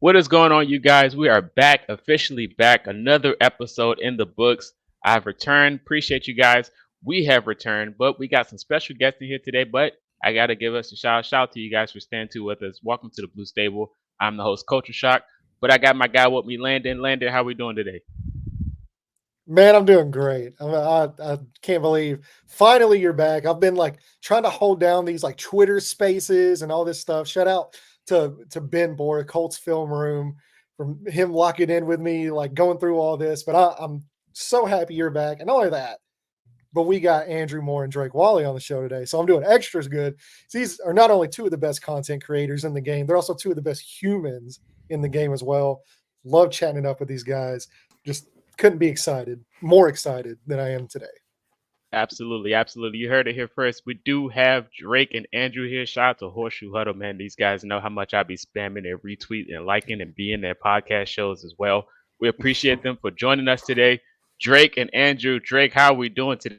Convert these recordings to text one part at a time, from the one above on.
What is going on, you guys? We are back, officially back. Another episode in the books. I've returned. Appreciate you guys. We have returned, but we got some special guests in here today. But I got to give us a shout out to you guys for staying tuned with us. Welcome to the Blue Stable. I'm the host, Culture Shock. But I got my guy with me, Landon. Landon, how we doing today? Man, I'm doing great. I can't believe finally you're back. I've been like trying to hold down these like Twitter spaces and all this stuff. Shout out to Ben Bohr, Colts Film Room, from him locking in with me, like going through all this. But I'm so happy you're back. And not only that, but we got Andrew Moore and Drake Wally on the show today. So I'm doing extras good. These are not only two of the best content creators in the game, they're also two of the best humans in the game as well. Love chatting it up with these guys. Just couldn't be more excited than I am today. Absolutely, absolutely. You heard it here first. We do have Drake and Andrew here. Shout out to Horseshoe Huddle, man. These guys know how much I be spamming and retweeting and liking and being their podcast shows as well. We appreciate them for joining us today. Drake and Andrew. Drake, how are we doing today?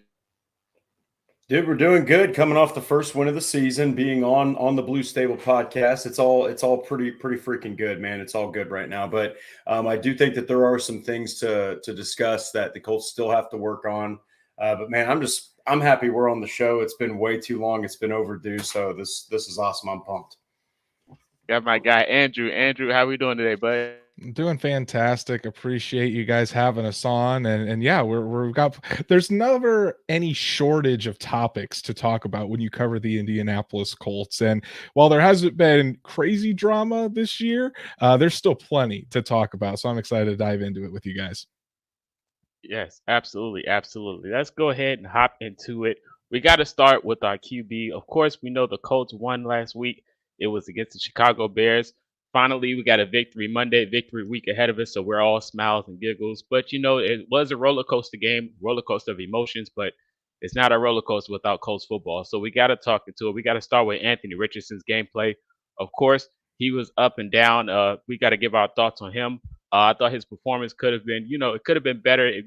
Dude, we're doing good. Coming off the first win of the season, being on the Blue Stable podcast, it's all pretty freaking good, man. It's all good right now. But I do think that there are some things to discuss that the Colts still have to work on. But man, I'm happy we're on the show. It's been way too long. It's been overdue. So this is awesome. I'm pumped. Got my guy Andrew. Andrew, how we doing today, bud? Doing fantastic. Appreciate you guys having us on, and yeah, we've got. There's never any shortage of topics to talk about when you cover the Indianapolis Colts. And while there hasn't been crazy drama this year, there's still plenty to talk about. So I'm excited to dive into it with you guys. Yes, absolutely, absolutely. Let's go ahead and hop into it. We got to start with our QB. Of course, we know the Colts won last week. It was against the Chicago Bears. Finally, we got a victory Monday, victory week ahead of us, so we're all smiles and giggles. But it was a roller coaster game, roller coaster of emotions, but it's not a roller coaster without Colts football. So we got to talk into it. We got to start with Anthony Richardson's gameplay. Of course, he was up and down. We got to give our thoughts on him. I thought his performance could have been, it could have been better. If,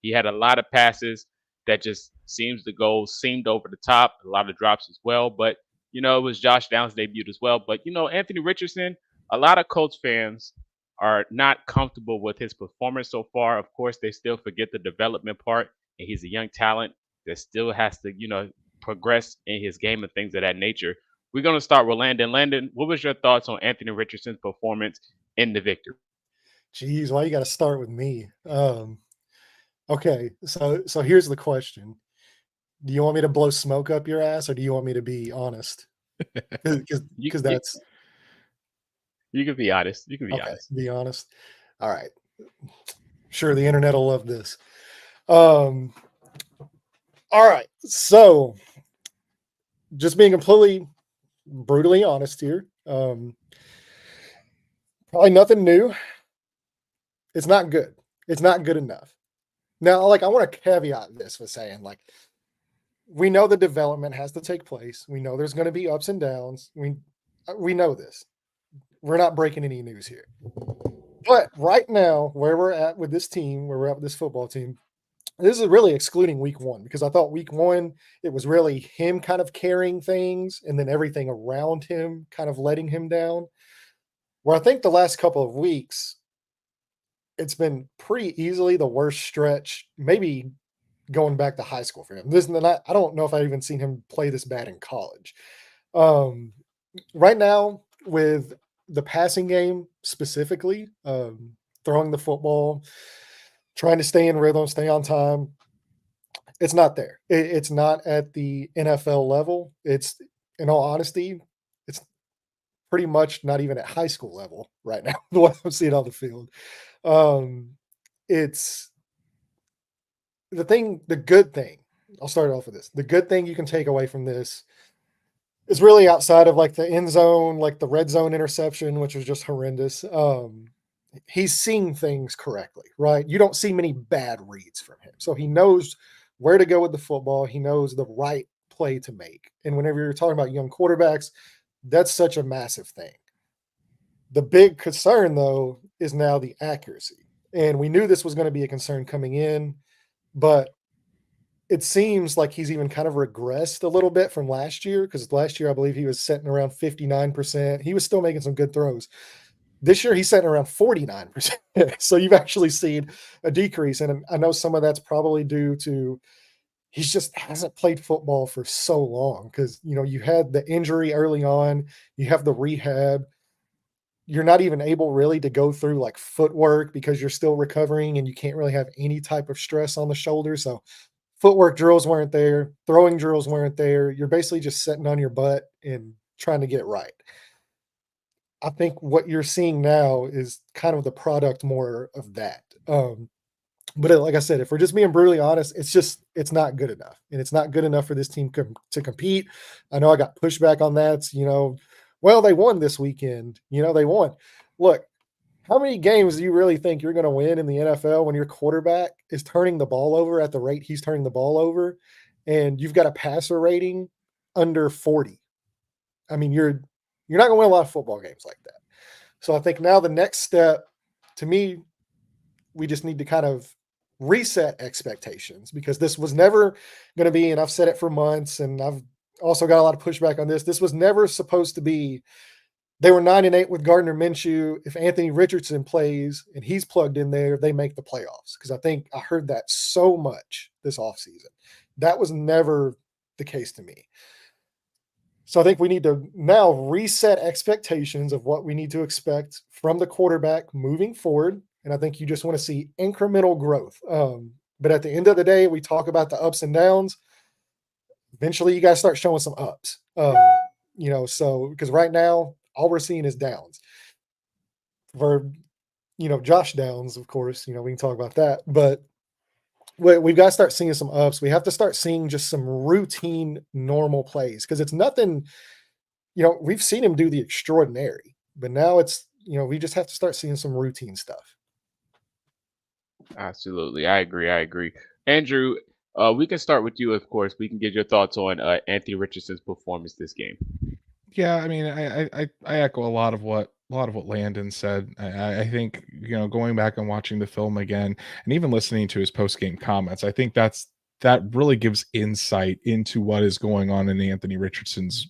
he had a lot of passes that just seemed over the top, a lot of drops as well. But, it was Josh Downs' debut as well. But, Anthony Richardson, a lot of Colts fans are not comfortable with his performance so far. Of course, they still forget the development part, and he's a young talent that still has to, progress in his game and things of that nature. We're going to start with Landon. Landon, what was your thoughts on Anthony Richardson's performance in the victory? Geez, why you got to start with me? Okay, so here's the question: do you want me to blow smoke up your ass, or do you want me to be honest? Because that's you can be honest. You can be okay. honest. Be honest. All right. Sure, the internet will love this. All right. So, just being completely brutally honest here. Probably nothing new. It's not good. It's not good enough. Now, I want to caveat this with saying, we know the development has to take place. We know there's going to be ups and downs. We know this. We're not breaking any news here. But right now, where we're at with this team, where we're at with this football team, this is really excluding week one, because I thought week one, it was really him kind of carrying things and then everything around him kind of letting him down. Where I think the last couple of weeks, it's been pretty easily the worst stretch, maybe going back to high school for him. I don't know if I've even seen him play this bad in college. Right now, with the passing game specifically, throwing the football, trying to stay in rhythm, stay on time, it's not there. It's not at the NFL level. It's, in all honesty, it's pretty much not even at high school level right now, the way I'm seeing on the field. It's the good thing. I'll start off with this. The good thing you can take away from this is really outside of the end zone, the red zone interception, which was just horrendous. He's seeing things correctly, right? You don't see many bad reads from him. So he knows where to go with the football. He knows the right play to make. And whenever you're talking about young quarterbacks, that's such a massive thing. The big concern, though, is now the accuracy. And we knew this was going to be a concern coming in, but it seems like he's even kind of regressed a little bit from last year, because last year I believe he was sitting around 59%. He was still making some good throws. This year he's sitting around 49%. So you've actually seen a decrease. And I know some of that's probably due to he's just hasn't played football for so long because, you had the injury early on, you have the rehab. You're not even able really to go through like footwork because you're still recovering and you can't really have any type of stress on the shoulder. So footwork drills weren't there, throwing drills weren't there. You're basically just sitting on your butt and trying to get it right. I think what you're seeing now is kind of the product more of that. But like I said, if we're just being brutally honest, it's not good enough, and it's not good enough for this team to compete. I know I got pushback on that. Well, they won this weekend. They won. Look, how many games do you really think you're going to win in the NFL when your quarterback is turning the ball over at the rate he's turning the ball over, and you've got a passer rating under 40? I mean, you're not going to win a lot of football games like that. So I think now the next step, to me, we just need to kind of reset expectations, because this was never going to be, and I've said it for months, and I've also got a lot of pushback on this. This was never supposed to be. They were 9-8 with Gardner Minshew. If Anthony Richardson plays and he's plugged in there, they make the playoffs. Because I think I heard that so much this offseason. That was never the case to me. So I think we need to now reset expectations of what we need to expect from the quarterback moving forward. And I think you just want to see incremental growth. But at the end of the day, we talk about the ups and downs. Eventually, you got to start showing some ups. So because right now, all we're seeing is downs. For Josh Downs, of course, we can talk about that. But we've got to start seeing some ups. We have to start seeing just some routine, normal plays, because it's nothing. We've seen him do the extraordinary, but now it's we just have to start seeing some routine stuff. Absolutely. I agree. I agree. Andrew, we can start with you, of course. We can get your thoughts on Anthony Richardson's performance this game. Yeah, I mean, I echo a lot of what Landon said. I think, going back and watching the film again, and even listening to his post game comments, I think that really gives insight into what is going on in Anthony Richardson's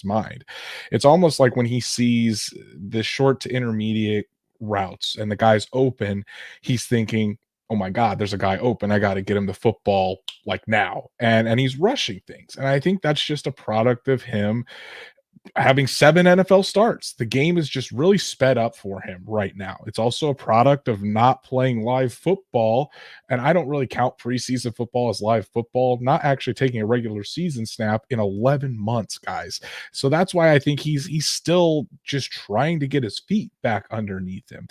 mind. It's almost like when he sees the short to intermediate routes and the guy's open, he's thinking, oh my God, there's a guy open. I got to get him the football like now. And he's rushing things. And I think that's just a product of him having 7 NFL starts. The game is just really sped up for him right now. It's also a product of not playing live football. And I don't really count preseason football as live football, not actually taking a regular season snap in 11 months, guys. So that's why I think he's still just trying to get his feet back underneath him.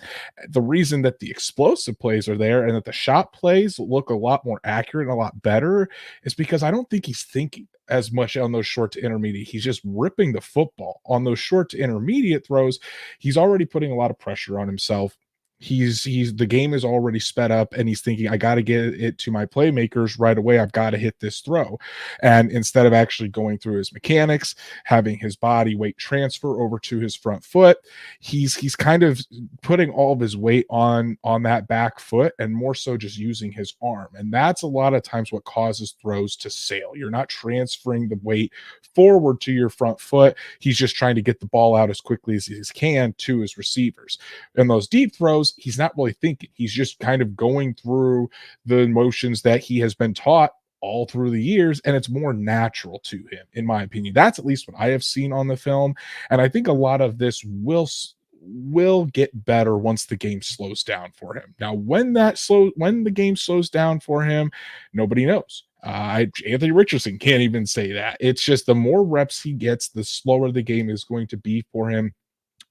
The reason that the explosive plays are there and that the shot plays look a lot more accurate and a lot better is because I don't think he's thinking as much on those short to intermediate. He's just ripping the football on those short to intermediate throws. He's already putting a lot of pressure on himself. He's the game is already sped up, and he's thinking, I got to get it to my playmakers right away. I've got to hit this throw. And instead of actually going through his mechanics, having his body weight transfer over to his front foot, he's kind of putting all of his weight on that back foot, and more so just using his arm. And that's a lot of times what causes throws to sail. You're not transferring the weight forward to your front foot. He's just trying to get the ball out as quickly as he can to his receivers. And those deep throws, he's not really thinking. He's just kind of going through the motions that he has been taught all through the years, and it's more natural to him, in my opinion. That's at least what I have seen on the film. And I think a lot of this will get better once the game slows down for him. Now, when the game slows down for him, nobody knows. Anthony Richardson can't even say that. It's just the more reps he gets, the slower the game is going to be for him.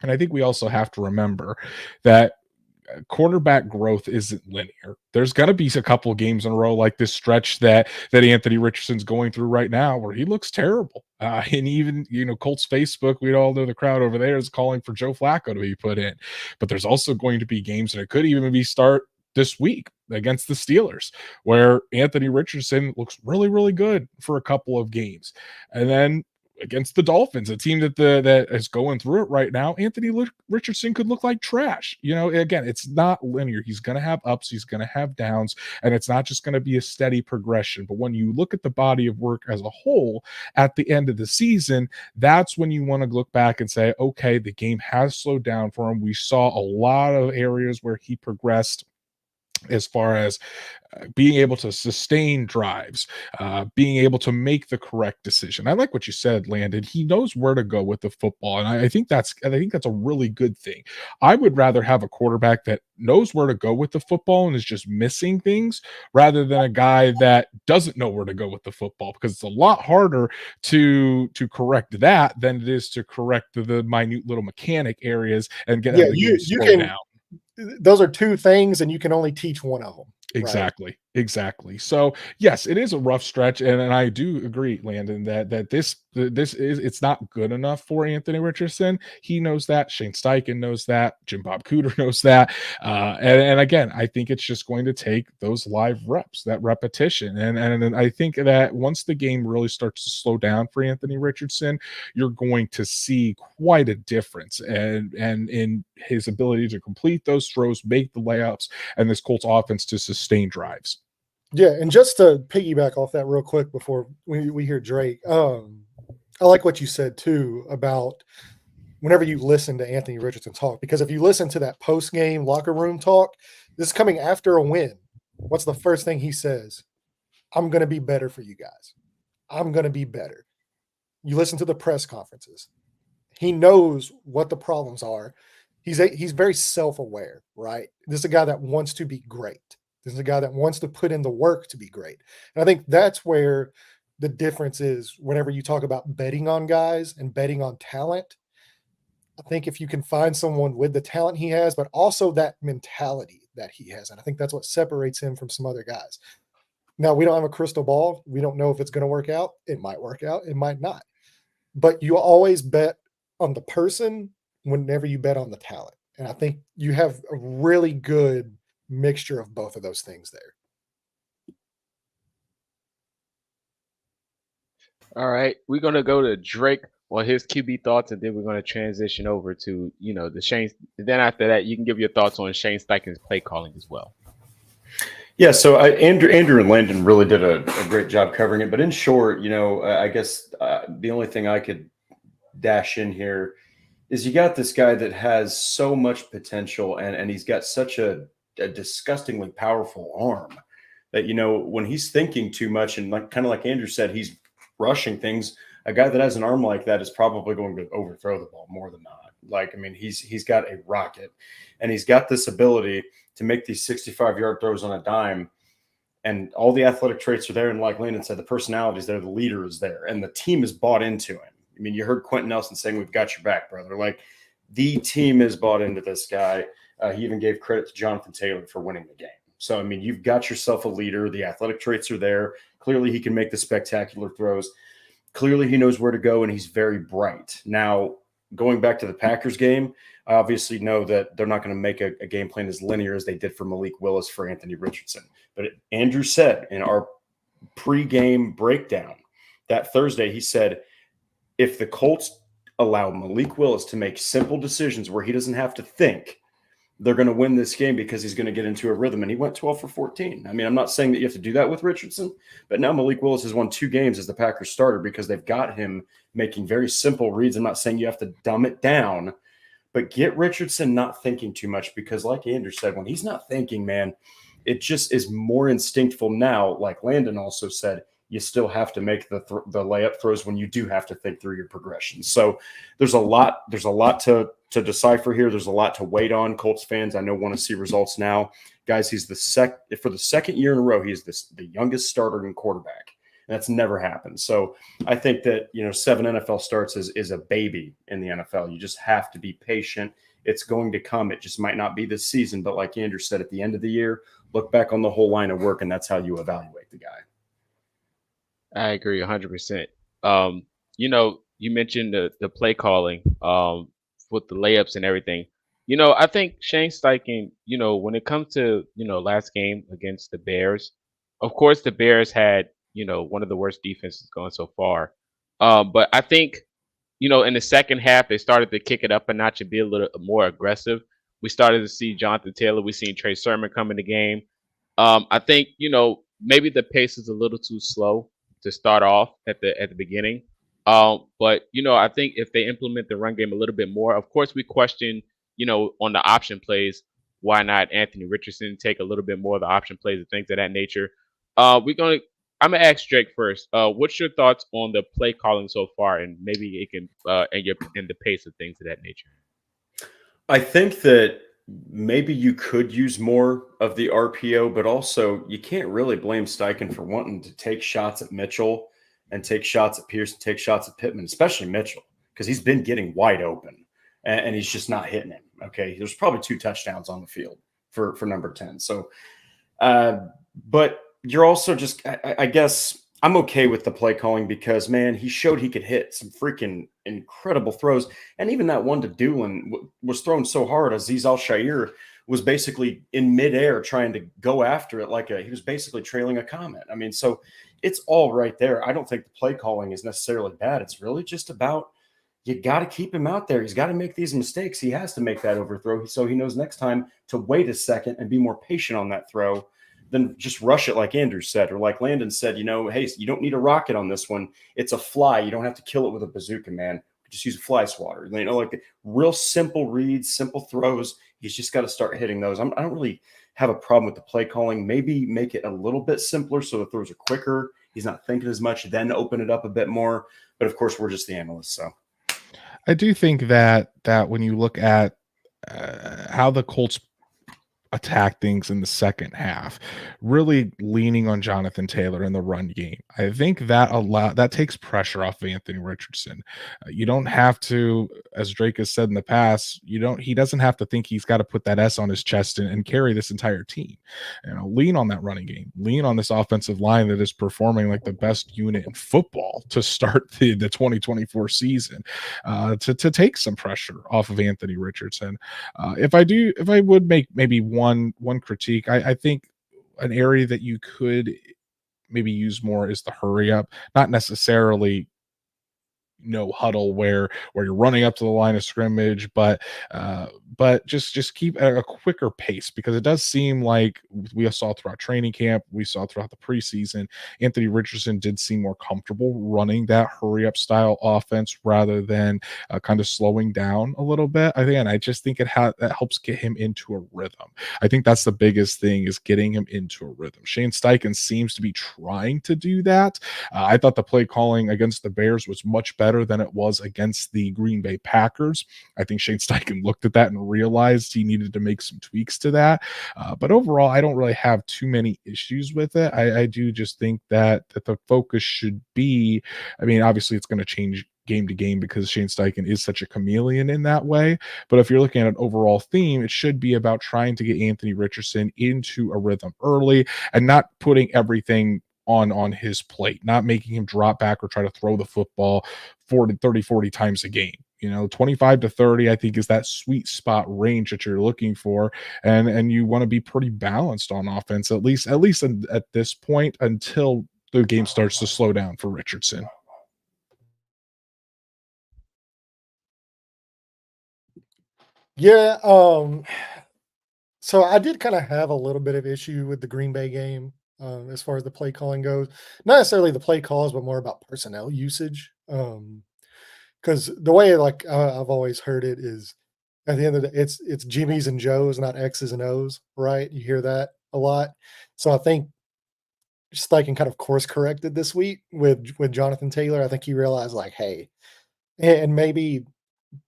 And I think we also have to remember that quarterback growth isn't linear. There's going to be a couple of games in a row like this stretch that Anthony Richardson's going through right now where he looks terrible. And even, Colts Facebook, we all know the crowd over there is calling for Joe Flacco to be put in. But there's also going to be games, and it could even be start this week against the Steelers, where Anthony Richardson looks really, really good for a couple of games. And then against the Dolphins, a team that is going through it right now, Anthony Richardson could look like trash. Again, it's not linear. He's going to have ups, he's going to have downs, and it's not just going to be a steady progression. But when you look at the body of work as a whole at the end of the season, that's when you want to look back and say, okay, the game has slowed down for him. We saw a lot of areas where he progressed as far as being able to sustain drives, being able to make the correct decision. I like what you said, Landon. He knows where to go with the football, and I think that's a really good thing. I would rather have a quarterback that knows where to go with the football and is just missing things, rather than a guy that doesn't know where to go with the football, because it's a lot harder to correct that than it is to correct the minute little mechanic areas and get Yeah, the game you slow can. down. Those are two things, and you can only teach one of them. Exactly. So yes, it is a rough stretch, and I do agree, Landon, that this is, it's not good enough for Anthony Richardson. He knows that. Shane Steichen knows that. Jim Bob Cooter knows that. And again, I think it's just going to take those live reps, that repetition, and I think that once the game really starts to slow down for Anthony Richardson, you're going to see quite a difference, and in his ability to complete those throws, make the layups, and this Colts offense to sustain drives. Yeah, and just to piggyback off that real quick before we hear Drake, I like what you said too about whenever you listen to Anthony Richardson talk, because if you listen to that post-game locker room talk, this is coming after a win. What's the first thing he says? I'm going to be better for you guys. I'm going to be better. You listen to the press conferences. He knows what the problems are. He's very self-aware, right? This is a guy that wants to be great. This is a guy that wants to put in the work to be great. And I think that's where the difference is whenever you talk about betting on guys and betting on talent. I think if you can find someone with the talent he has, but also that mentality that he has, and I think that's what separates him from some other guys. Now, we don't have a crystal ball. We don't know if it's going to work out. It might work out. It might not. But you always bet on the person whenever you bet on the talent. And I think you have a really good mixture of both of those things there. All right, we're gonna go to Drake on his QB thoughts, and then we're gonna transition over to the Shane. Then after that, you can give your thoughts on Shane Steichen's play calling as well. Yeah, so Andrew and Landon really did a great job covering it. But in short, I guess the only thing I could dash in here is you got this guy that has so much potential, and he's got such a disgustingly powerful arm that, when he's thinking too much, and kind of like Andrew said, he's rushing things. A guy that has an arm like that is probably going to overthrow the ball more than not. He's got a rocket, and he's got this ability to make these 65-yard throws on a dime, and all the athletic traits are there. And like Landon said, the personality is there, the leader is there, and the team is bought into him. I mean, you heard Quentin Nelson saying, "We've got your back, brother." Like, the team is bought into this guy. He even gave credit to Jonathan Taylor for winning the game. So, I mean, you've got yourself a leader. The athletic traits are there. Clearly, he can make the spectacular throws. Clearly, he knows where to go, and he's very bright. Now, going back to the Packers game, I obviously know that they're not going to make a game plan as linear as they did for Malik Willis for Anthony Richardson. But Andrew said in our pregame breakdown that Thursday, he said, if the Colts allow Malik Willis to make simple decisions where he doesn't have to think, they're going to win this game because he's going to get into a rhythm. And he went 12 for 14. I mean, I'm not saying that you have to do that with Richardson, but now Malik Willis has won 2 games as the Packers starter because they've got him making very simple reads. I'm not saying you have to dumb it down, but get Richardson not thinking too much, because like Andrew said, when he's not thinking, man, it just is more instinctful now. Like Landon also said, you still have to make the layup throws when you do have to think through your progression. So there's a lot to decipher here. There's a lot to wait on. Colts fans, I know, want to see results now. Guys, he's for the second year in a row, he's the youngest starter in quarterback. And that's never happened. So I think that, 7 NFL starts is a baby in the NFL. You just have to be patient. It's going to come. It just might not be this season. But like Andrew said, at the end of the year, look back on the whole line of work, and that's how you evaluate the guy. I agree 100%. You mentioned the play calling with the layups and everything. I think Shane Steichen, when it comes to, last game against the Bears, of course the Bears had, one of the worst defenses going so far. But I think, in the second half, they started to kick it up a notch and be a little more aggressive. We started to see Jonathan Taylor. We seen Trey Sermon come in the game. I think maybe the pace is a little too slow to start off at the beginning. But I think if they implement the run game a little bit more, of course we question on the option plays, why not Anthony Richardson take a little bit more of the option plays and things of that nature. We're gonna I'm gonna ask Drake first. What's your thoughts on the play calling so far, and maybe it can and the pace of things of that nature? I think that maybe you could use more of the RPO, but also you can't really blame Steichen for wanting to take shots at Mitchell and take shots at Pierce and take shots at Pittman, especially Mitchell, because he's been getting wide open and he's just not hitting him. Okay. There's probably 2 touchdowns on the field for number 10. So, but you're also just, I guess I'm okay with the play calling because, man, he showed he could hit some freaking incredible throws. And even that one to Doolin was thrown so hard. Aziz Al-Shair was basically in midair trying to go after it he was basically trailing a comet. I mean, so it's all right there. I don't think the play calling is necessarily bad. It's really just about you got to keep him out there. He's got to make these mistakes. He has to make that overthrow so he knows next time to wait a second and be more patient on that throw than just rush it like Andrew said, or like Landon said, hey, you don't need a rocket on this one. It's a fly. You don't have to kill it with a bazooka, man. Just use a fly swatter. Like the real simple reads, simple throws. He's just got to start hitting those. I don't really have a problem with the play calling. Maybe make it a little bit simpler so the throws are quicker. He's not thinking as much, then open it up a bit more. But of course, we're just the analysts. So I do think that when you look at how the Colts attack things in the second half, really leaning on Jonathan Taylor in the run game, I think that takes pressure off of Anthony Richardson. You don't have to, as Drake has said in the past, he doesn't have to think he's got to put that S on his chest and carry this entire team. Lean on that running game, lean on this offensive line that is performing like the best unit in football to start the 2024 season, to take some pressure off of Anthony Richardson. If I would make maybe one critique, I think an area that you could maybe use more is the hurry up, not necessarily no huddle where you're running up to the line of scrimmage, but just keep a quicker pace, because it does seem like we saw throughout training camp, we saw throughout the preseason, Anthony Richardson did seem more comfortable running that hurry up style offense rather than kind of slowing down a little bit. I just think that helps get him into a rhythm. I think that's the biggest thing, is getting him into a rhythm. Shane Steichen seems to be trying to do that. I thought the play calling against the Bears was much better than it was against the Green Bay Packers. I think Shane Steichen looked at that and realized he needed to make some tweaks to that. But overall, I don't really have too many issues with it. I do just think that the focus should be, obviously it's going to change game to game because Shane Steichen is such a chameleon in that way. But if you're looking at an overall theme, it should be about trying to get Anthony Richardson into a rhythm early and not putting everything on his plate, not making him drop back or try to throw the football 40 times a game. 25 to 30, I think, is that sweet spot range that you're looking for. And you want to be pretty balanced on offense, at least at this point, until the game starts to slow down for Richardson. Yeah. So I did kind of have a little bit of issue with the Green Bay game, as far as the play calling goes. Not necessarily the play calls, but more about personnel usage. Because the way I've always heard it is, at the end of the day, it's Jimmys and Joes, not X's and O's, right? You hear that a lot. So I think Steichen kind of course corrected this week with Jonathan Taylor. I think he realized hey, and maybe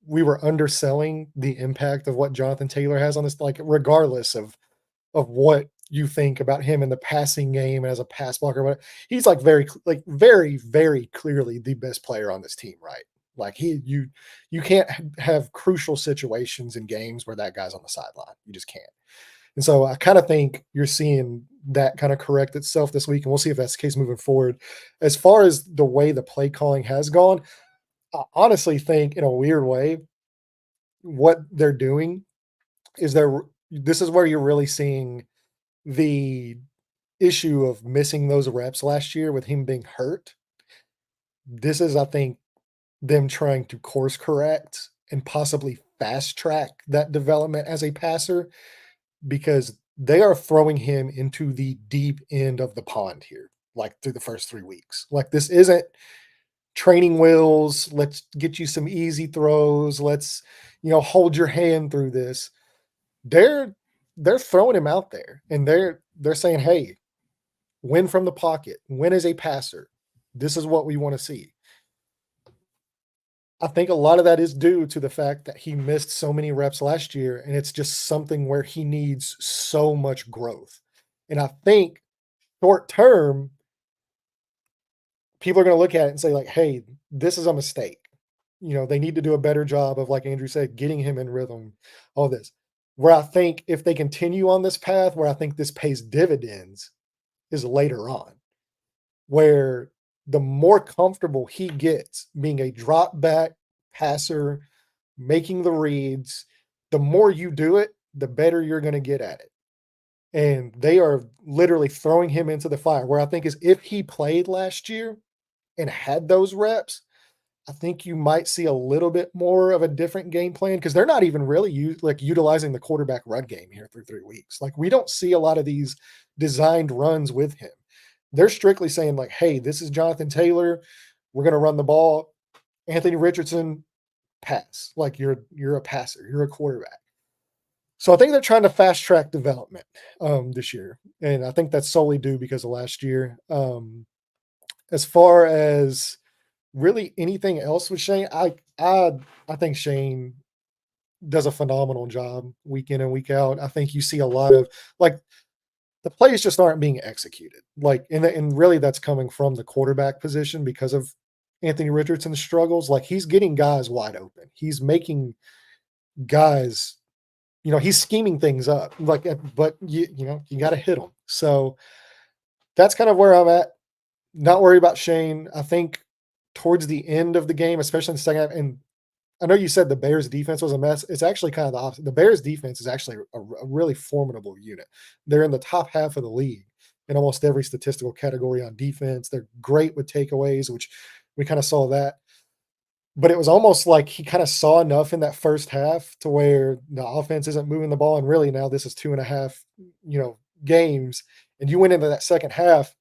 we were underselling the impact of what Jonathan Taylor has on this, regardless of what you think about him in the passing game as a pass blocker. But he's very, very, very clearly the best player on this team, right? You can't have crucial situations in games where that guy's on the sideline. You just can't. And so I kind of think you're seeing that kind of correct itself this week, and we'll see if that's the case moving forward. As far as the way the play calling has gone, I honestly think, in a weird way, what they're doing is this is where you're really seeing the issue of missing those reps last year with him being hurt. this is, I think, them trying to course correct and possibly fast track that development as a passer because they are throwing him into the deep end of the pond here, like through the first 3 weeks. Like, this isn't training wheels. Let's get you some easy throws. Let's, hold your hand through this. They're throwing him out there and they're saying, hey, win from the pocket, win as a passer. This is what we want to see. I think a lot of that is due to the fact that he missed so many reps last year, and it's just something where he needs so much growth. And I think short term, people are going to look at it and say, like, hey, this is a mistake. They need to do a better job of, like Andrew said, getting him in rhythm, all this. Where I think if they continue on this path, where I think this pays dividends is later on, where the more comfortable he gets being a drop back passer, making the reads, the more you do it, the better you're going to get at it. And they are literally throwing him into the fire. Where I think is if he played last year and had those reps, I think you might see a little bit more of a different game plan because they're not even really utilizing the quarterback run game here through 3 weeks. Like, we don't see a lot of these designed runs with him. They're strictly saying, like, hey, this is Jonathan Taylor. We're going to run the ball. Anthony Richardson, pass. Like, you're a passer. You're a quarterback. So I think they're trying to fast track development this year. And I think that's solely due because of last year. As far as really anything else with Shane, I think Shane does a phenomenal job week in and week out. I think you see a lot of, like, the plays just aren't being executed. Like, and really that's coming from the quarterback position because of Anthony Richardson's struggles. Like, he's getting guys wide open. He's making guys, he's scheming things up. Like, but you got to hit them. So that's kind of where I'm at. Not worried about Shane. I think towards the end of the game, especially in the second half, and I know you said the Bears defense was a mess. It's actually kind of the opposite. The Bears defense is actually a really formidable unit. They're in the top half of the league in almost every statistical category on defense. They're great with takeaways, which we kind of saw that. But it was almost like he kind of saw enough in that first half to where the offense isn't moving the ball. And really now this is 2.5, games. And you went into that second half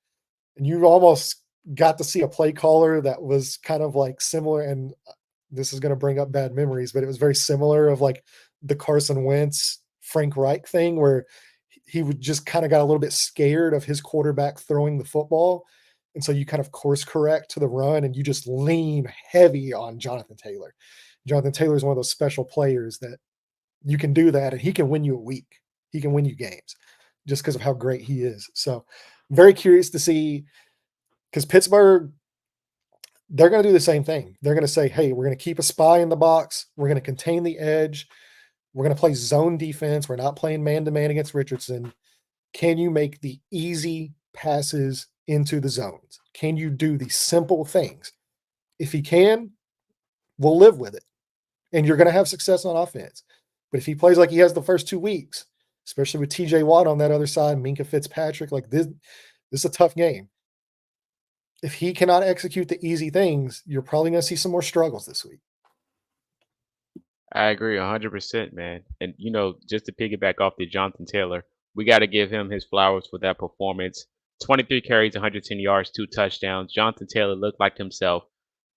and you almost got to see a play caller that was kind of like similar. And this is going to bring up bad memories, but it was very similar of like the Carson Wentz, Frank Reich thing where he would just kind of got a little bit scared of his quarterback throwing the football. And so you kind of course correct to the run and you just lean heavy on Jonathan Taylor. Jonathan Taylor is one of those special players that you can do that and he can win you a week. He can win you games just because of how great he is. So very curious to see, because Pittsburgh, they're going to do the same thing. They're going to say, hey, we're going to keep a spy in the box. We're going to contain the edge. We're going to play zone defense. We're not playing man-to-man against Richardson. Can you make the easy passes into the zones? Can you do these simple things? If he can, we'll live with it. And you're going to have success on offense. But if he plays like he has the first 2 weeks, especially with TJ Watt on that other side, Minkah Fitzpatrick, like this is a tough game. If he cannot execute the easy things, you're probably going to see some more struggles this week. I agree 100%, man. And just to piggyback off the Jonathan Taylor, we got to give him his flowers for that performance. 23 carries, 110 yards, 2 touchdowns. Jonathan Taylor looked like himself.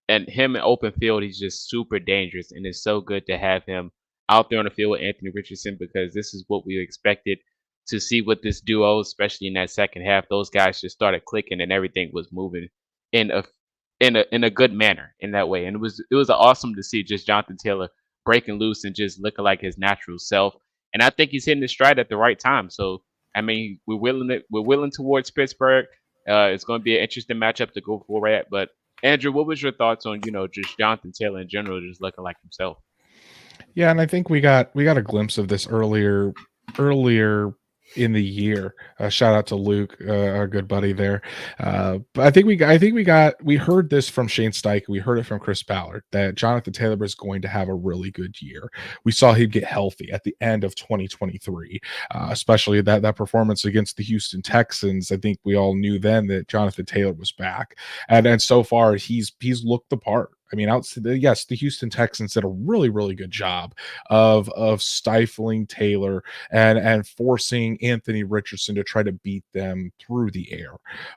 And him in open field, he's just super dangerous. And it's so good to have him out there on the field with Anthony Richardson because this is what we expected to see with this duo, especially in that second half. Those guys just started clicking and everything was moving in a good manner in that way. And it was awesome to see just Jonathan Taylor breaking loose and just looking like his natural self. And I think he's hitting his stride at the right time. So I mean, we're willing towards Pittsburgh. It's going to be an interesting matchup to go for at. But Andrew, what was your thoughts on just Jonathan Taylor in general, just looking like himself? Yeah, and I think we got a glimpse of this earlier in the year. Shout out to Luke, our good buddy there. But we heard this from Shane Steichen. We heard it from Chris Ballard that Jonathan Taylor was going to have a really good year. We saw him get healthy at the end of 2023, especially that performance against the Houston Texans. I think we all knew then that Jonathan Taylor was back, and so far he's looked the part. I mean, yes, the Houston Texans did a really, really good job of stifling Taylor and forcing Anthony Richardson to try to beat them through the air.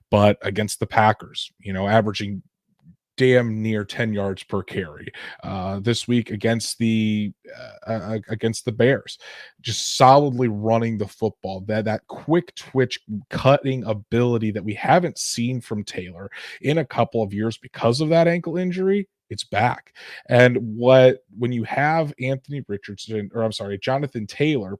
But against the Packers, averaging damn near 10 yards per carry. This week against the Bears, just solidly running the football. That quick twitch cutting ability that we haven't seen from Taylor in a couple of years because of that ankle injury. It's back. And when you have Jonathan Taylor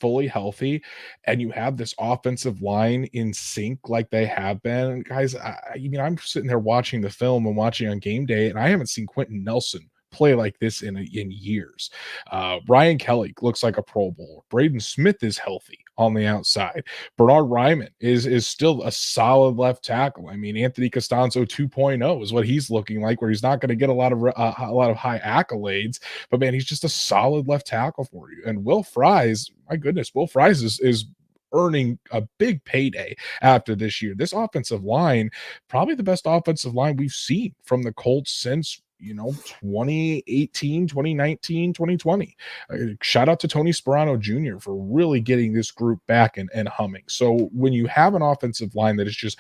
fully healthy, and you have this offensive line in sync like they have been, guys, I'm sitting there watching the film and watching on game day, and I haven't seen Quentin Nelson play like this in years. Ryan Kelly looks like a Pro Bowler. Braden Smith is healthy on the outside. Bernard Ryman is still a solid left tackle. I mean, Anthony Costanzo 2.0 is what he's looking like, where he's not going to get a lot of high accolades, but man, he's just a solid left tackle for you. And Will Fries, my goodness, Will Fries is earning a big payday after this year. This offensive line, probably the best offensive line we've seen from the Colts since 2018, 2019, 2020. Shout out to Tony Sperano Jr. for really getting this group back and humming. So when you have an offensive line that is just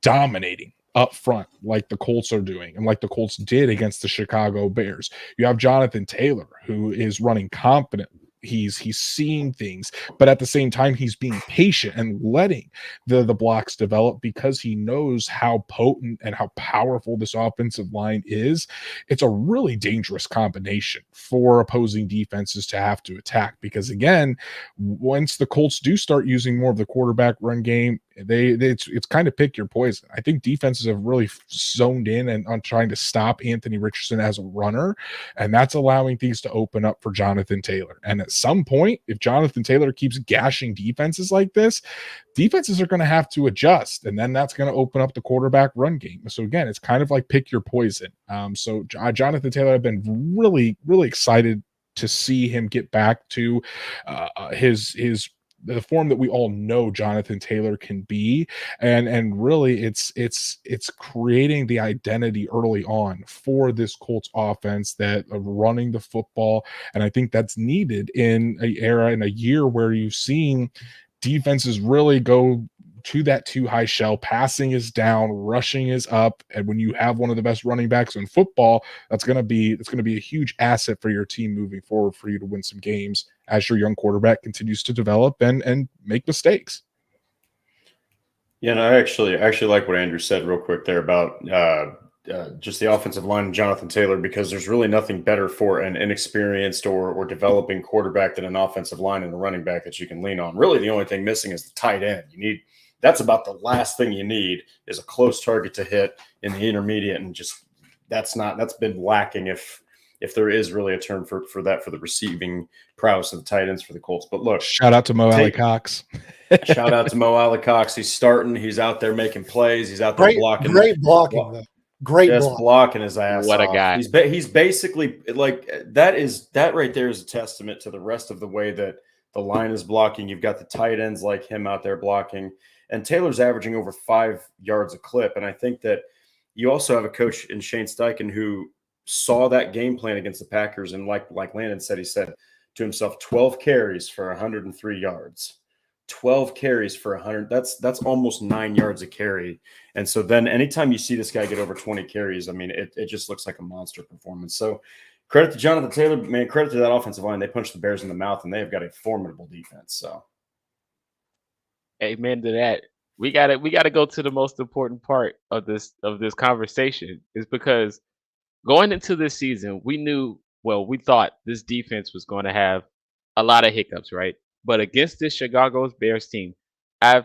dominating up front like the Colts are doing and like the Colts did against the Chicago Bears, you have Jonathan Taylor, who is running confidently. He's seeing things, but at the same time, he's being patient and letting the blocks develop because he knows how potent and how powerful this offensive line is. It's a really dangerous combination for opposing defenses to have to attack because, again, once the Colts do start using more of the quarterback run game, it's kind of pick your poison. I think defenses have really zoned in and on trying to stop Anthony Richardson as a runner, and that's allowing things to open up for Jonathan Taylor. And at some point, if Jonathan Taylor keeps gashing defenses like this, defenses are going to have to adjust, and then that's going to open up the quarterback run game. So again, it's kind of like pick your poison. So Jonathan Taylor, I've been really, really excited to see him get back to his the form that we all know Jonathan Taylor can be, and really it's creating the identity early on for this Colts offense that of running the football, and I think that's needed in a year where you've seen defenses really go to that too high shell. Passing is down, rushing is up, and when you have one of the best running backs in football, that's going to be a huge asset for your team moving forward for you to win some games as your young quarterback continues to develop and make mistakes. Yeah, and I actually like what Andrew said real quick there about just the offensive line and Jonathan Taylor, because there's really nothing better for an inexperienced or developing quarterback than an offensive line and a running back that you can lean on. Really, the only thing missing is the tight end. That's about the last thing you need is a close target to hit in the intermediate, and just that's been lacking if there is really a term for the receiving prowess of the tight ends for the Colts. But look, shout out to Mo Alley-Cox. Shout out to Mo Alley-Cox. He's starting. He's out there making plays. He's out there blocking. Great blocking, though. Great blocking his ass what off. A guy. He's basically like that right there is a testament to the rest of the way that the line is blocking. You've got the tight ends like him out there blocking, and Taylor's averaging over 5 yards a clip. And I think that you also have a coach in Shane Steichen who saw that game plan against the Packers, and like Landon said, he said to himself, 12 carries for 103 yards. 12 carries for 100. That's almost 9 yards a carry. And so then anytime you see this guy get over 20 carries, I mean, it just looks like a monster performance. So credit to Jonathan Taylor, man, credit to that offensive line. They punched the Bears in the mouth, and they have got a formidable defense. So amen to that. We gotta go to the most important part of this conversation, is because going into this season, we thought this defense was going to have a lot of hiccups, right? But against this Chicago Bears team, I've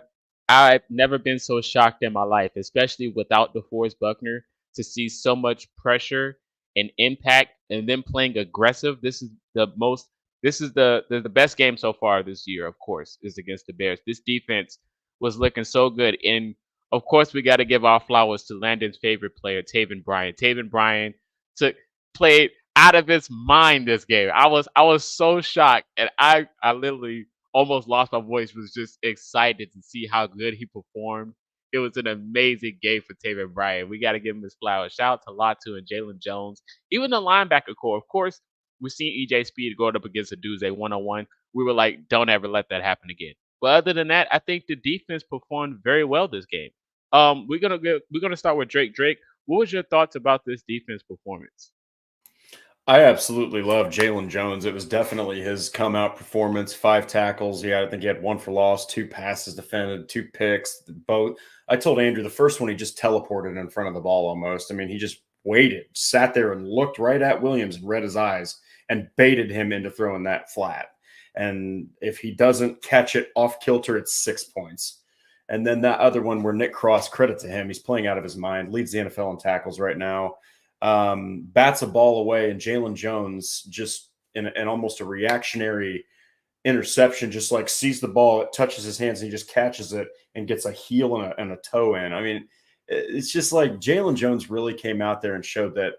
never been so shocked in my life, especially without DeForest Buckner, to see so much pressure and impact and then playing aggressive. This is the most This is the best game so far this year, of course, is against the Bears. This defense was looking so good. And of course, we got to give our flowers to Landon's favorite player, Taven Bryan. Taven Bryan took played out of his mind this game. I was so shocked, and I literally almost lost my voice. Was just excited to see how good he performed. It was an amazing game for Taven Bryan. We got to give him his flowers. Shout out to Latu and Jalen Jones, even the linebacker core. Of course, we've seen EJ Speed going up against a Duze 1-on-1. We were like, don't ever let that happen again. But other than that, I think the defense performed very well this game. We're gonna start with Drake. Drake, what was your thoughts about this defense performance? I absolutely love Jalen Jones. It was definitely his come out performance. 5 tackles. Yeah, I think he had 1 for loss, 2 passes defended, 2 picks. Both. I told Andrew the first one he just teleported in front of the ball almost. I mean, he just waited, sat there, and looked right at Williams and read his eyes and baited him into throwing that flat. And if he doesn't catch it off kilter, it's 6 points. And then that other one where Nick Cross, credit to him, he's playing out of his mind, leads the NFL in tackles right now. Bats a ball away, and Jalen Jones just in almost a reactionary interception, just like sees the ball, it touches his hands, and he just catches it and gets a heel and a toe in. I mean, it's just like Jalen Jones really came out there and showed that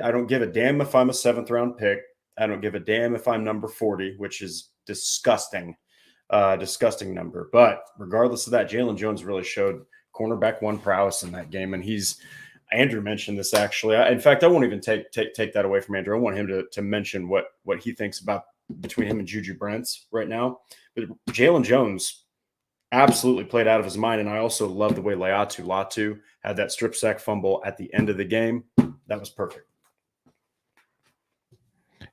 I don't give a damn if I'm a 7th round pick. I don't give a damn if I'm number 40, which is disgusting number. But regardless of that, Jalen Jones really showed cornerback 1 prowess in that game, and Andrew mentioned this actually. In fact, I won't even take that away from Andrew. I want him to mention what he thinks about between him and Juju Brents right now. But Jalen Jones absolutely played out of his mind, and I also love the way Latu had that strip sack fumble at the end of the game. That was perfect.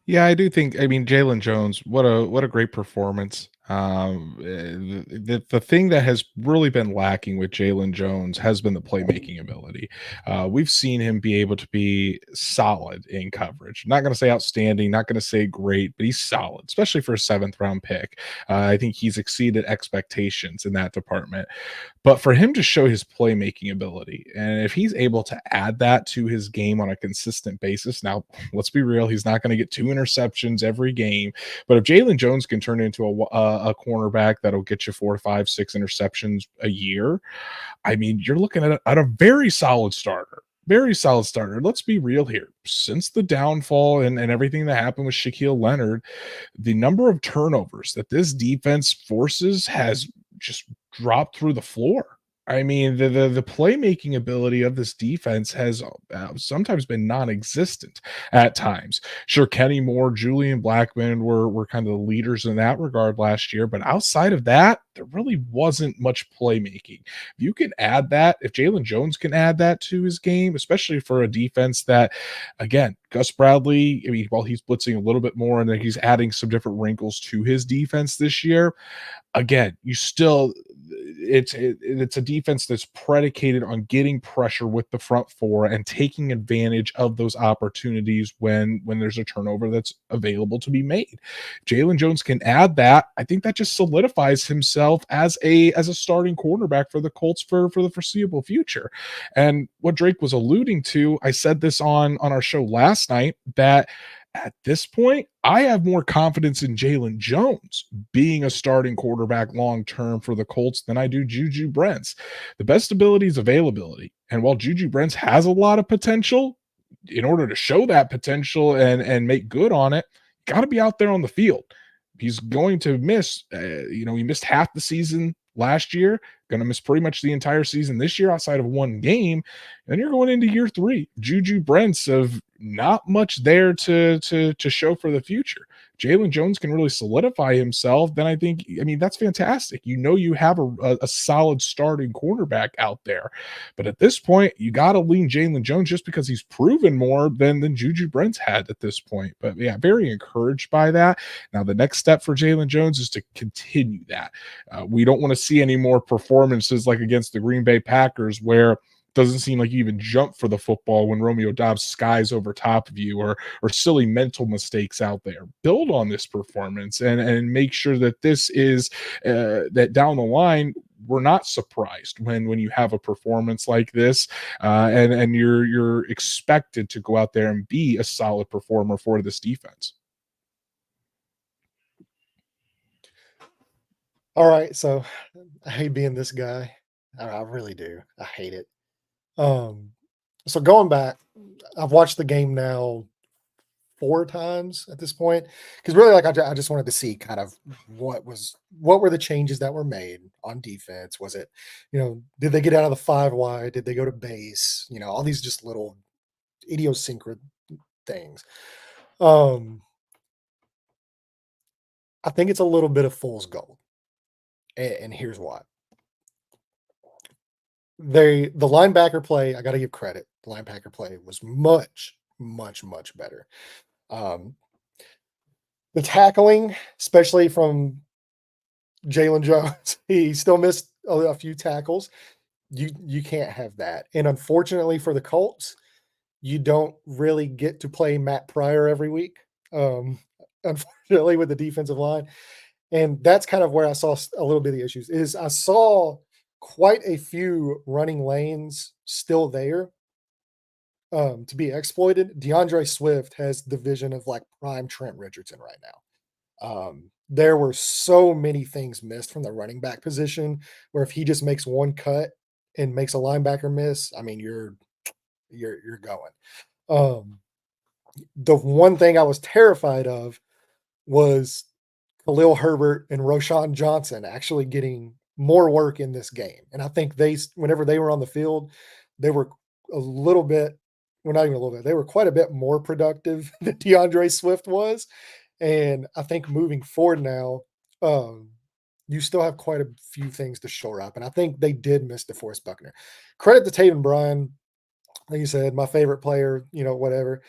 Yeah, I do think. I mean, Jalen Jones, what a great performance. The thing that has really been lacking with Jalen Jones has been the playmaking ability. We've seen him be able to be solid in coverage. Not going to say outstanding, not going to say great, but he's solid, especially for a 7th round pick. I think he's exceeded expectations in that department. But for him to show his playmaking ability, and if he's able to add that to his game on a consistent basis, now let's be real, he's not going to get 2 interceptions every game. But if Jalen Jones can turn into a cornerback that'll get you 4, 5, 6 interceptions a year, I mean, you're looking at a very solid starter. Very solid starter. Let's be real here. Since the downfall and everything that happened with Shaquille Leonard, the number of turnovers that this defense forces has just dropped through the floor. I mean, the playmaking ability of this defense has sometimes been non-existent at times. Sure, Kenny Moore, Julian Blackman were kind of the leaders in that regard last year, but outside of that, there really wasn't much playmaking. If you can add that, if Jalen Jones can add that to his game, especially for a defense that, again, Gus Bradley, I mean, while he's blitzing a little bit more and then he's adding some different wrinkles to his defense this year, again, you still it's a defense that's predicated on getting pressure with the front 4 and taking advantage of those opportunities when there's a turnover that's available to be made. Jalen Jones can add that. I think that just solidifies himself as a starting quarterback for the Colts for the foreseeable future. And what Drake was alluding to, I said this on our show last night, that at this point, I have more confidence in Jalen Jones being a starting quarterback long term for the Colts than I do Juju Brents. The best ability is availability. And while Juju Brents has a lot of potential, in order to show that potential and make good on it, got to be out there on the field. He's going to miss, he missed half the season last year, going to miss pretty much the entire season this year outside of 1 game. And you're going into year 3. Juju Brents of not much there to show for the future. Jalen Jones can really solidify himself, then I mean, that's fantastic. You have a solid starting quarterback out there. But at this point, you got to lean Jalen Jones just because he's proven more than Juju Brents had at this point. But yeah, very encouraged by that. Now, the next step for Jalen Jones is to continue that. We don't want to see any more performances like against the Green Bay Packers where doesn't seem like you even jump for the football when Romeo Doubs skies over top of you, or silly mental mistakes out there. Build on this performance and make sure that this is that down the line we're not surprised when you have a performance like this, and you're expected to go out there and be a solid performer for this defense. All right, so I hate being this guy. I really do. I hate it. Um, so going back, I've watched the game now 4 times at this point because really, like, I just wanted to see kind of what were the changes that were made on defense. Was it, did they get out of the 5 wide? Did they go to base? All these just little idiosyncratic things. Um, I think it's a little bit of fool's gold, and here's why. The linebacker play, I gotta give credit. The linebacker play was much, much, much better. Um, the tackling, especially from Jalen Jones, he still missed a few tackles. You can't have that. And unfortunately for the Colts, you don't really get to play Matt Pryor every week. Unfortunately with the defensive line. And that's kind of where I saw a little bit of the issues is I saw quite a few running lanes still there to be exploited. DeAndre Swift has the vision of like prime Trent Richardson right now. There were so many things missed from the running back position where if he just makes one cut and makes a linebacker miss, I mean you're going. Um, the one thing I was terrified of was Khalil Herbert and Roshan Johnson actually getting more work in this game. And I think whenever they were on the field, they were a little bit, well, not even a little bit, they were quite a bit more productive than DeAndre Swift was. And I think moving forward now, you still have quite a few things to shore up. And I think they did miss DeForest Buckner. Credit to Taven Bryan, like you said, my favorite player, whatever.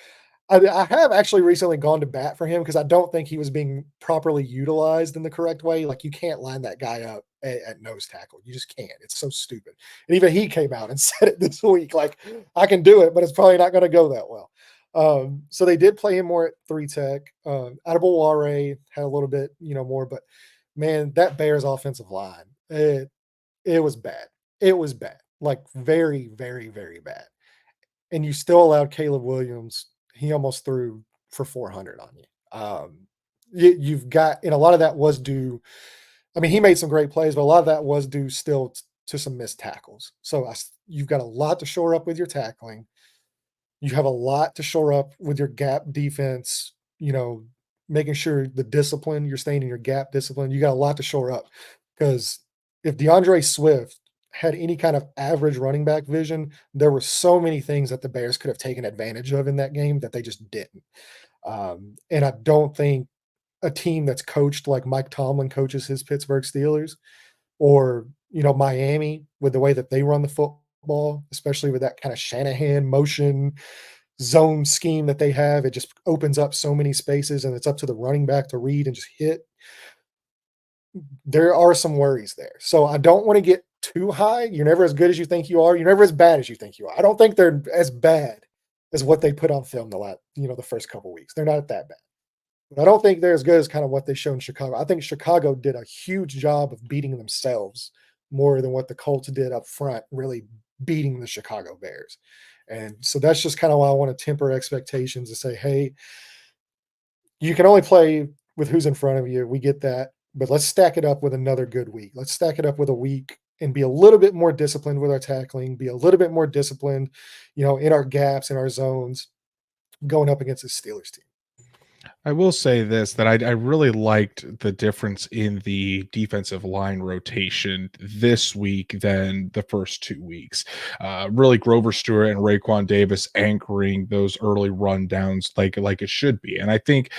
I have actually recently gone to bat for him because I don't think he was being properly utilized in the correct way. Like you can't line that guy up at nose tackle. You just can't. It's so stupid. And even he came out and said it this week. Like I can do it, but it's probably not going to go that well. So they did play him more at 3 tech. Adebaware had a little bit, more, but man, that Bears offensive line, it was bad. It was bad. Like very, very, very bad. And you still allowed Caleb Williams. He almost threw for 400 on you. You've got, and a lot of that was due. I mean, he made some great plays, but a lot of that was due still to some missed tackles. So you've got a lot to shore up with your tackling. You have a lot to shore up with your gap defense, making sure the discipline, you're staying in your gap discipline. You got a lot to shore up because if DeAndre Swift had any kind of average running back vision, there were so many things that the Bears could have taken advantage of in that game that they just didn't. And I don't think a team that's coached like Mike Tomlin coaches his Pittsburgh Steelers or, Miami with the way that they run the football, especially with that kind of Shanahan motion zone scheme that they have, it just opens up so many spaces and it's up to the running back to read and just hit. There are some worries there. So I don't want to get too high. You're never as good as you think you are. You're never as bad as you think you are. I don't think they're as bad as what they put on film the first couple weeks. They're not that bad. But I don't think they're as good as kind of what they showed in Chicago. I think Chicago did a huge job of beating themselves more than what the Colts did up front, really beating the Chicago Bears. And so that's just kind of why I want to temper expectations and say, hey, you can only play with who's in front of you. We get that. But let's stack it up with another good week. Let's stack it up with a week and be a little bit more disciplined with our tackling, be a little bit more disciplined, in our gaps, in our zones, going up against the Steelers team. I will say this, that I really liked the difference in the defensive line rotation this week than the first 2 weeks. Really Grover Stewart and Raekwon Davis anchoring those early rundowns like it should be. And I think,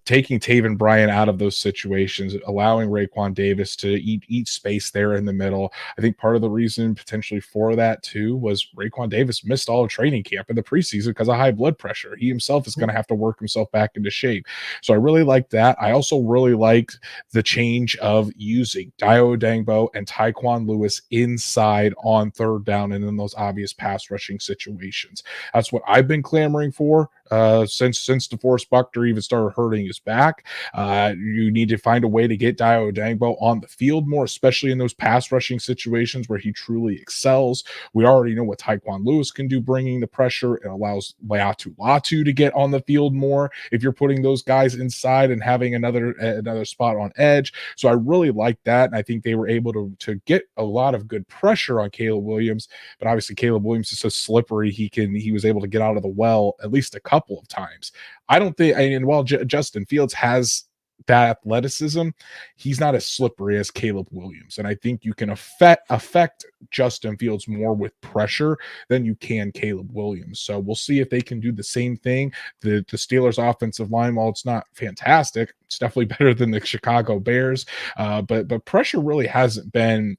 taking Taven Bryan out of those situations, allowing Raekwon Davis to eat space there in the middle. I think part of the reason potentially for that too was Raekwon Davis missed all of training camp in the preseason because of high blood pressure. He himself is going to have to work himself back into shape. So I really like that. I also really liked the change of using Dio Dangbo and Tyquan Lewis inside on third down and in those obvious pass rushing situations. That's what I've been clamoring for since DeForest Buckner even started hurting his back. You need to find a way to get Dio Dangbo on the field more, especially in those pass rushing situations where he truly excels. We already know what Tyquan Lewis can do, bringing the pressure. It allows Leatu Latu to get on the field more if you're putting those guys inside and having another spot on edge. So I really like that, and I think they were able to get a lot of good pressure on Caleb Williams. But obviously, Caleb Williams is so slippery; he was able to get out of the well at least a couple of times. I don't think, and while Justin Fields has that athleticism, he's not as slippery as Caleb Williams. And I think you can affect Justin Fields more with pressure than you can Caleb Williams. So we'll see if they can do the same thing. The Steelers offensive line, while it's not fantastic, it's definitely better than the Chicago Bears. But pressure really hasn't been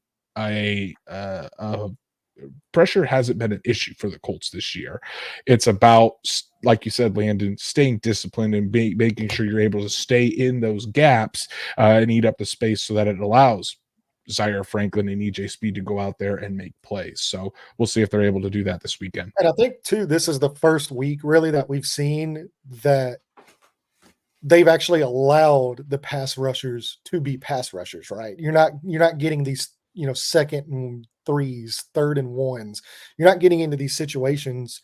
pressure hasn't been an issue for the Colts this year. It's about, like you said, Landon, staying disciplined and making sure you're able to stay in those gaps and eat up the space so that it allows Zaire Franklin and EJ Speed to go out there and make plays. So we'll see if they're able to do that this weekend. And I think, too, this is the first week really that we've seen that they've actually allowed the pass rushers to be pass rushers, right? You're not getting these, second and threes, third and ones. You're not getting into these situations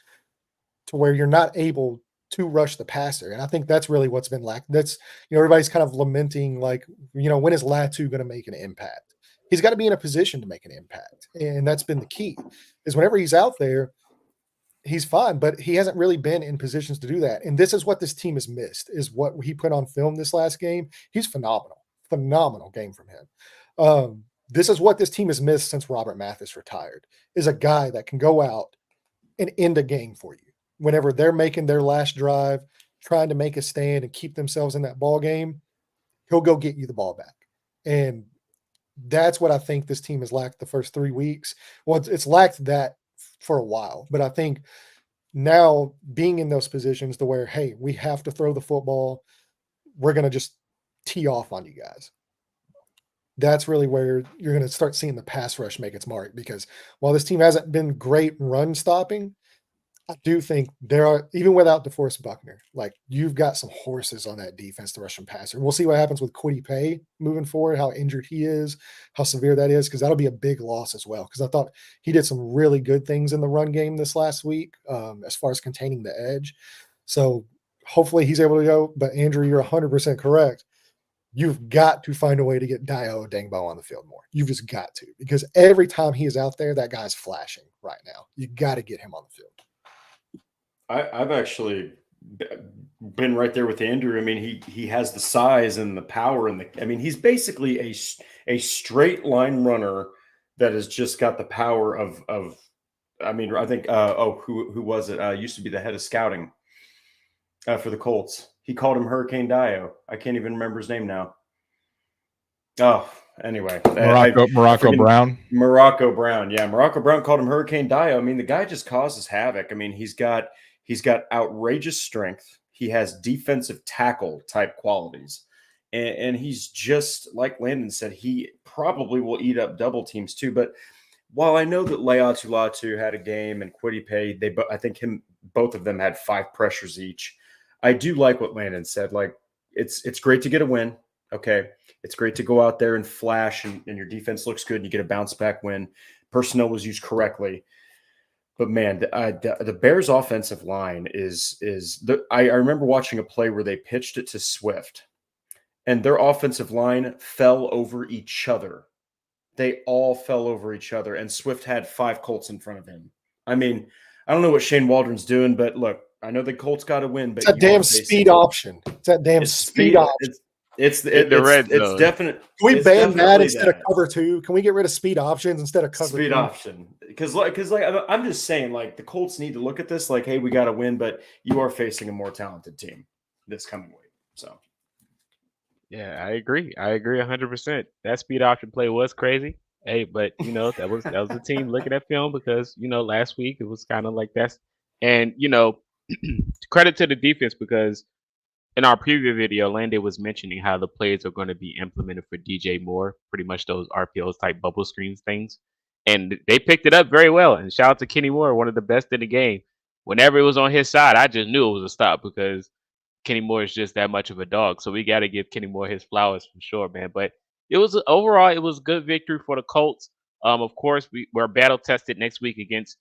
to where you're not able to rush the passer. And I think that's really what's been lacking. That's, everybody's kind of lamenting, like, when is Latu going to make an impact? He's got to be in a position to make an impact. And that's been the key, is whenever he's out there, he's fine, but he hasn't really been in positions to do that. And this is what this team has missed, is what he put on film this last game. He's phenomenal game from him. This is what this team has missed since Robert Mathis retired, is a guy that can go out and end a game for you. Whenever they're making their last drive, trying to make a stand and keep themselves in that ball game, he'll go get you the ball back. And that's what I think this team has lacked the first 3 weeks. Well, it's lacked that for a while, but I think now being in those positions to where, hey, we have to throw the football, we're going to just tee off on you guys. That's really where you're going to start seeing the pass rush make its mark, because while this team hasn't been great run stopping, I do think there are, even without DeForest Buckner, like, you've got some horses on that defense to rush and passer. We'll see what happens with Kwity Paye moving forward, how injured he is, how severe that is, because that'll be a big loss as well. Because I thought he did some really good things in the run game this last week, as far as containing the edge. So hopefully he's able to go. But Andrew, you're 100% correct. You've got to find a way to get Dio Dangbo on the field more. You've just got to, because every time he is out there, that guy's flashing right now. You got to get him on the field. I've actually been right there with Andrew. I mean, he has the size and the power he's basically a straight line runner that has just got the power of I think who was it? Used to be the head of scouting for the Colts. He called him Hurricane Dio. I can't even remember his name now. Oh, anyway, Morocco Brown. Morocco Brown, yeah, Morocco Brown called him Hurricane Dio. I mean, the guy just causes havoc. I mean, he's got outrageous strength. He has defensive tackle type qualities, and he's just, like Landon said, he probably will eat up double teams too. But while I know that Leatu Latu had a game and Kwity Paye, I think both of them had 5 pressures each. I do like what Landon said. Like, it's great to get a win. Okay. It's great to go out there and flash and your defense looks good and you get a bounce back win. Personnel was used correctly. But man, the Bears offensive line I remember watching a play where they pitched it to Swift and their offensive line fell over each other. They all fell over each other, and Swift had 5 Colts in front of him. I mean, I don't know what Shane Waldron's doing, but look, I know the Colts got to win, but it's that damn speed option. It's that damn speed option. It's definite. Can we ban that instead of cover 2? Can we get rid of speed options instead of cover 2? Speed option. Because I'm just saying, like, the Colts need to look at this like, hey, we got to win, but you are facing a more talented team this coming week. So, yeah, I agree 100%. That speed option play was crazy. Hey, but that was the team looking at film, because last week it was kind of like that. And credit to the defense, because in our preview video, Landon was mentioning how the plays are going to be implemented for DJ Moore, pretty much those RPOs type bubble screens things. And they picked it up very well. And shout out to Kenny Moore, one of the best in the game. whenever it was on his side, I just knew it was a stop because Kenny Moore is just that much of a dog. So we got to give Kenny Moore his flowers for sure, man. But overall, it was a good victory for the Colts. Of course, we're battle tested next week against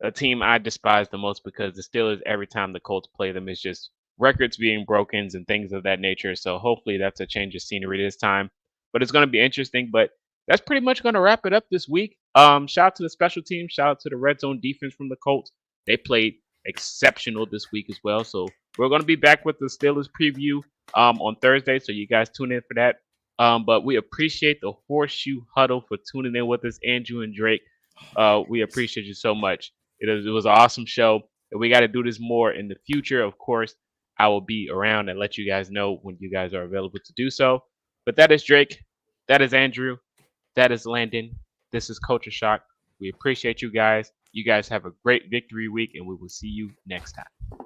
a team I despise the most because the Steelers, every time the Colts play them, is just records being broken and things of that nature. So hopefully that's a change of scenery this time. But it's going to be interesting. But that's pretty much going to wrap it up this week. Shout out to the special team. Shout out to the red zone defense from the Colts. They played exceptional this week as well. So we're going to be back with the Steelers preview on Thursday. So you guys tune in for that. But we appreciate the Horseshoe Huddle for tuning in with us, Andrew and Drake. We appreciate you so much. It was an awesome show, and we got to do this more in the future. Of course, I will be around and let you guys know when you guys are available to do so. But that is Drake. That is Andrew. That is Landon. This is Culture Shock. We appreciate you guys. You guys have a great victory week, and we will see you next time.